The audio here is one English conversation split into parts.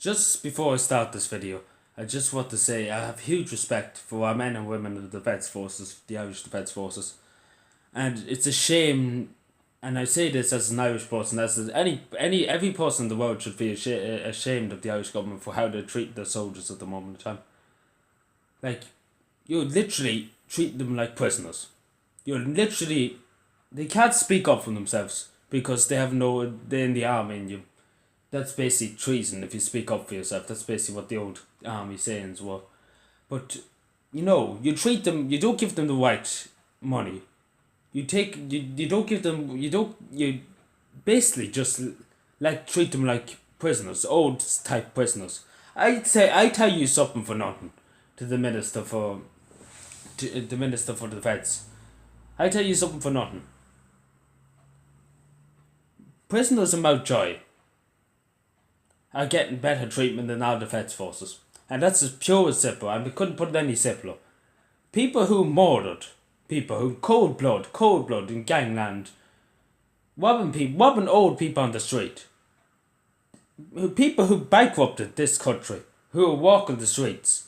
Just before I start this video, I just want to say I have huge respect for our men and women of the Defence Forces, the Irish Defence Forces. And it's a shame, and I say this as an Irish person, as every person in the world should be ashamed of the Irish government for how they treat their soldiers at the moment in time. Like, you literally treat them like prisoners. They can't speak up for themselves because they're in the army and that's basically treason if you speak up for yourself. That's basically what the old army sayings were. But, you treat them, you don't give them the right money. You don't give them, you basically just treat them like prisoners, old type prisoners. I tell you something for nothing to the Minister for the Defence. I tell you something for nothing. Prisoners in Mountjoy are getting better treatment than our Defence Forces. And that's as pure as simple, and we couldn't put it any simpler. People who murdered, people who cold blood in gangland, robbing old people on the street, people who bankrupted this country, who are walking the streets,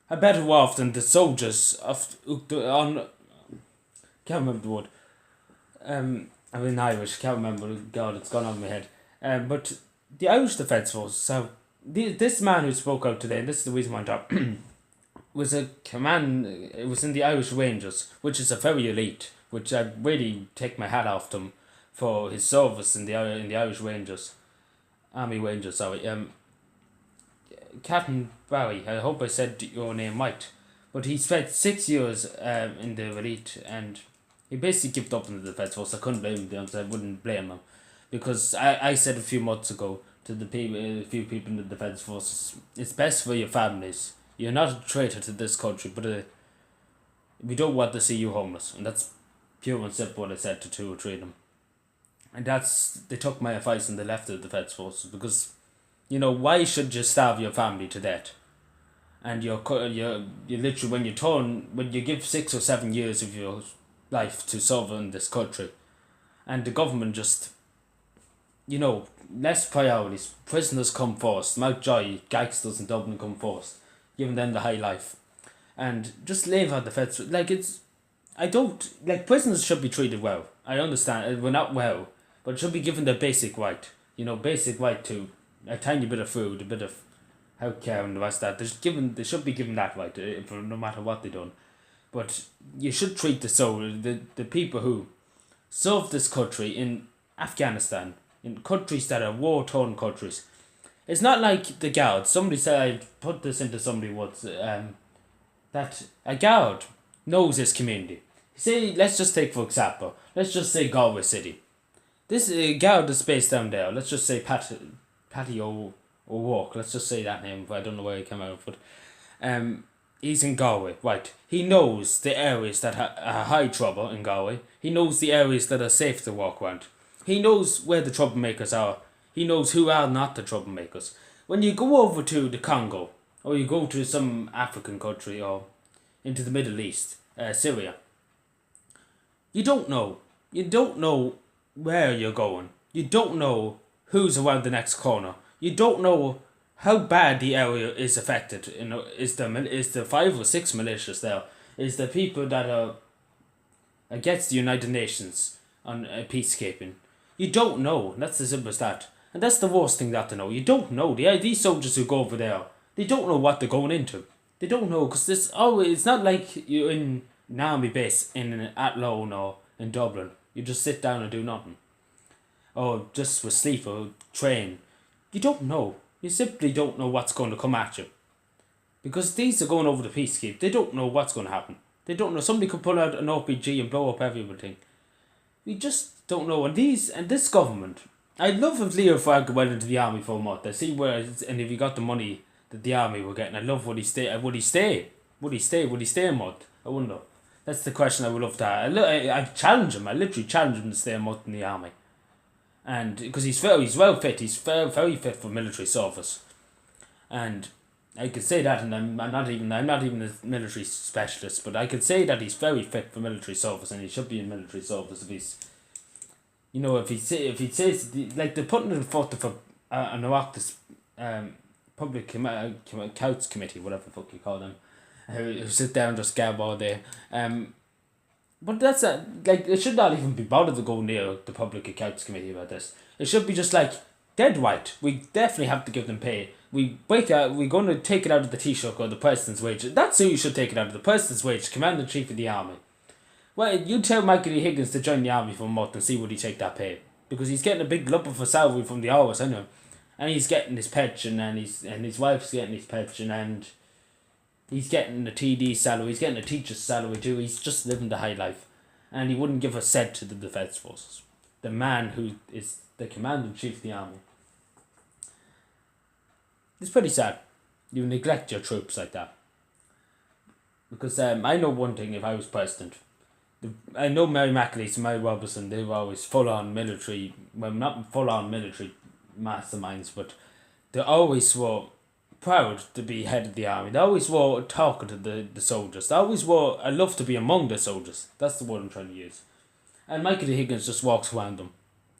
are better off than the soldiers can't remember the word. I'm in Irish, can't remember. God, it's gone out of my head. But the Irish Defence Force. So this man who spoke out today, and this is the reason why I'm talking, was a command. It was in the Irish Rangers, which is a very elite. Which I really take my hat off to him for his service in the Irish Rangers, Army Rangers. Sorry, Captain Barry. I hope I said your name right, but he spent 6 years in the elite, and he basically gave up in the Defence Force. I couldn't blame him. I wouldn't blame him, because I said a few months ago to a few people in the Defence Forces, it's best for your families. You're not a traitor to this country, but we don't want to see you homeless. And that's pure and simple what I said to 2 or 3 of them. And they took my advice and they left the Defence Forces because, why should you starve your family to death? And you literally, when you give 6 or 7 years of your life to serve in this country, and the government just, less priorities. Prisoners come first. Mountjoy, gangsters in Dublin come first, giving them the high life, and just leave our defence. Prisoners should be treated well. I understand we're not well, but should be given the basic right. Basic right to a tiny bit of food, a bit of healthcare, and the rest of that. They should be given that right, no matter what they done. But you should treat the people who served this country in Afghanistan, in countries that are war-torn countries. It's not like the Guards. Somebody said, I put this into somebody once, that a Guard knows his community. Let's just take for example, let's just say Galway City. This Guard is based down there. Let's just say Patty O'Rourke. Let's just say that name. I don't know where he came out, but he's in Galway, right? He knows the areas that are high trouble in Galway. He knows the areas that are safe to walk around. He knows where the troublemakers are. He knows who are not the troublemakers. When you go over to the Congo, or you go to some African country, or into the Middle East, Syria, you don't know. You don't know where you're going. You don't know who's around the next corner. You don't know how bad the area is affected. Is the 5 or 6 militias there? Is the people that are against the United Nations on peacekeeping? You don't know. That's as simple as that. And that's the worst thing not to know. You don't know. These soldiers who go over there, they don't know what they're going into. They don't know, because it's not like you're in an army base in Athlone or in Dublin. You just sit down and do nothing. Or just with sleep or train. You don't know. You simply don't know what's going to come at you. Because these are going over the peacekeep. They don't know what's going to happen. They don't know. Somebody could pull out an RPG and blow up everything. We just don't know. And this government, I'd love if Leo Varadkar went into the army for a month. I see and if he got the money that the army were getting, I'd love would he stay? Would he stay? Would he stay a month? I wonder. That's the question I would love to ask. I challenge him. I literally challenge him to stay a month in the army. And because he's well fit. He's very fit for military service. And I could say that, and I'm not even a military specialist, but I could say that he's very fit for military service, and he should be in military service if he's, if he says like they're putting it in foot for an Iraq Couts committee, whatever the fuck you call them, who sit down and just gab all day. But that's it should not even be bothered to go near the Public Accounts Committee about this. It should be just like dead right. We definitely have to give them pay. We're going to take it out of the Taoiseach or the President's wage. That's who you should take it out of, the President's wage, Commander-in-Chief of the Army. Well, you tell Michael E. Higgins to join the army for a month and see would he take that pay, because he's getting a big lump of a salary from the hours, I know, and he's getting his pension, and his wife's getting his pension, and he's getting a TD salary, he's getting a teacher's salary too. He's just living the high life, and he wouldn't give a cent to the Defence Forces. The man who is the Commander-in-Chief of the Army. It's pretty sad. You neglect your troops like that. Because I know one thing, if I was president, I know Mary McAleese and Mary Robertson, they were always full-on military, well, not full-on military masterminds, but they always were proud to be head of the army. They always were talking to the soldiers. They always were, I love to be among the soldiers. That's the word I'm trying to use. And Michael E. Higgins just walks around them.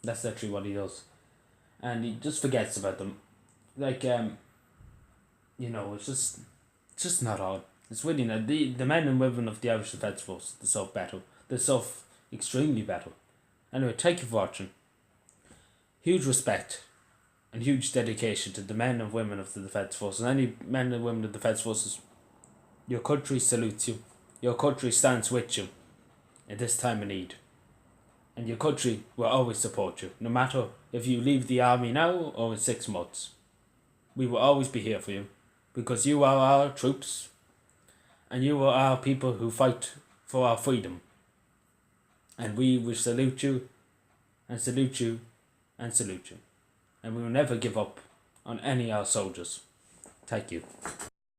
That's literally what he does. And he just forgets about them. Like, it's just not on. It's really not. The men and women of the Irish Defence Force, they serve battle. They serve extremely battle. Anyway, thank you for watching. Huge respect and huge dedication to the men and women of the Defence Force. And any men and women of the Defence Forces, your country salutes you. Your country stands with you at this time of need. And your country will always support you, no matter if you leave the army now or in 6 months. We will always be here for you, because you are our troops, and you are our people who fight for our freedom. And we will salute you, and salute you, and salute you. And we will never give up on any of our soldiers. Thank you.